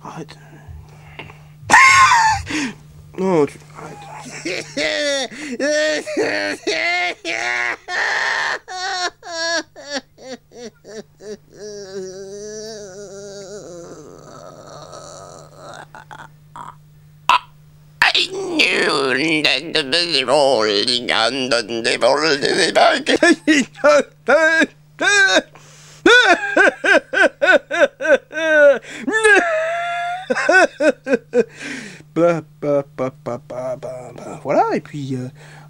Arrête. Non, tu... Arrête. Voilà, et puis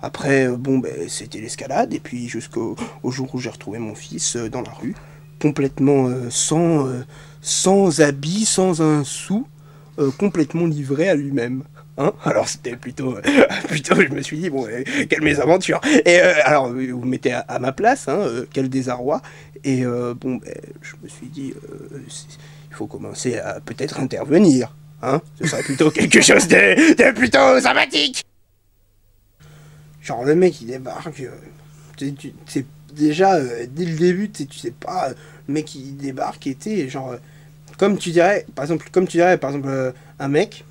après, bon, ben, c'était l'escalade, et puis jusqu'au jour où j'ai retrouvé mon fils dans la rue, complètement sans habit, sans un sou, complètement livré à lui-même. Hein, alors c'était plutôt, je me suis dit, bon, quelle mésaventure. Et alors, vous mettez à ma place, hein, quel désarroi. Et bon, ben, je me suis dit, il faut commencer à peut-être intervenir. Hein, ce serait plutôt quelque chose de plutôt sympathique. Genre le mec il débarque, c'est déjà dès le début, tu sais pas, le mec il débarque et t'es genre, comme tu dirais par exemple un mec,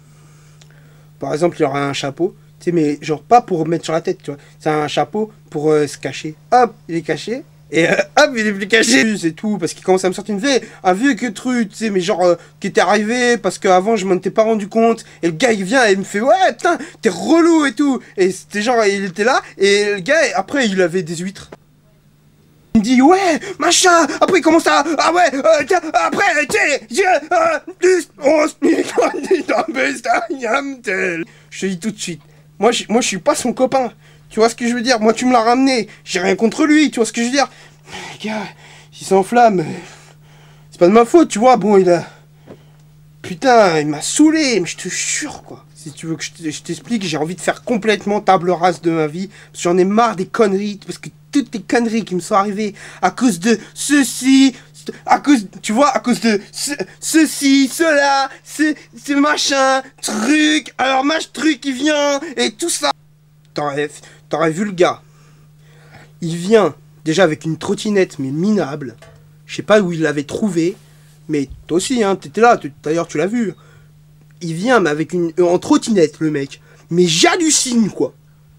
par exemple il aurait un chapeau, tu sais, mais genre pas pour mettre sur la tête, tu vois, c'est un chapeau pour se cacher. Hop, il est caché. Et hop, il est plus caché, c'est tout, parce qu'il commence à me sortir un vieux que truc, tu sais, mais genre, qui était arrivé, parce qu'avant, je m'en étais pas rendu compte, et le gars, il vient, et il me fait, ouais, putain, t'es relou, et tout, et c'était genre, il était là, et le gars, après, il avait des huîtres. Il me dit, ouais, machin, après, il commence à, ah ouais, tiens, après, je te dis tout de suite, moi, je suis pas son copain. Tu vois ce que je veux dire? Moi, tu me l'as ramené. J'ai rien contre lui. Tu vois ce que je veux dire? Mais, gars, il s'enflamme. C'est pas de ma faute, tu vois. Bon, il a... Putain, il m'a saoulé. Mais je te jure, quoi. Si tu veux que je t'explique, j'ai envie de faire complètement table rase de ma vie. Parce que j'en ai marre des conneries. Parce que toutes les conneries qui me sont arrivées à cause de ceci... À cause, tu vois, à cause de ceci, cela, ce machin, truc. Alors, truc, il vient. Et tout ça. T'aurais vu le gars. Il vient déjà avec une trottinette, mais minable. Je sais pas où il l'avait trouvé. Mais toi aussi, hein, t'étais là. D'ailleurs, tu l'as vu. Il vient, mais avec en trottinette, le mec. Mais j'hallucine, quoi.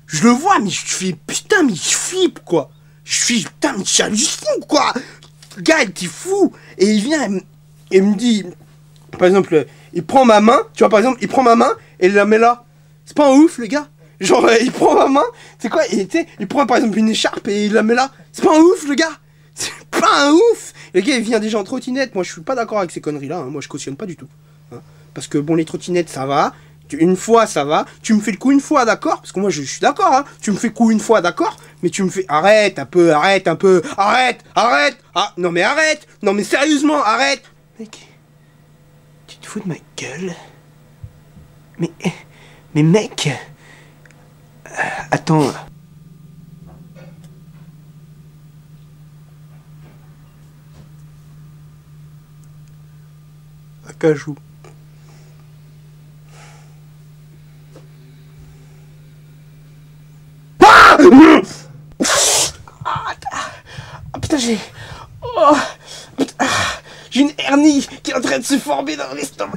Je le vois, mais je fais putain, mais je flippe, quoi. Je suis putain, mais j'hallucine, quoi. Le gars, il était fou. Et il vient et me dit, par exemple, il prend ma main. Tu vois, par exemple, il prend ma main et il la met là. C'est pas un ouf, le gars? Genre, il prend ma main, c'est quoi, il prend par exemple une écharpe et il la met là. C'est pas un ouf, le gars. C'est pas un ouf. Le gars, il vient déjà en trottinette. Moi, je suis pas d'accord avec ces conneries-là. Hein. Moi, je cautionne pas du tout. Hein. Parce que, bon, les trottinettes, ça va. Une fois, ça va. Tu me fais le coup une fois, d'accord? Parce que moi, je suis d'accord. Hein. Tu me fais le coup une fois, d'accord? Mais tu me fais... Arrête un peu. Arrête. Ah, non, mais arrête. Non, mais sérieusement, arrête. Mec, tu te fous de ma gueule? Mais mec... Attends. Acajou. Ah, putain, j'ai... Oh, putain, j'ai une hernie qui est en train de se former dans l'estomac.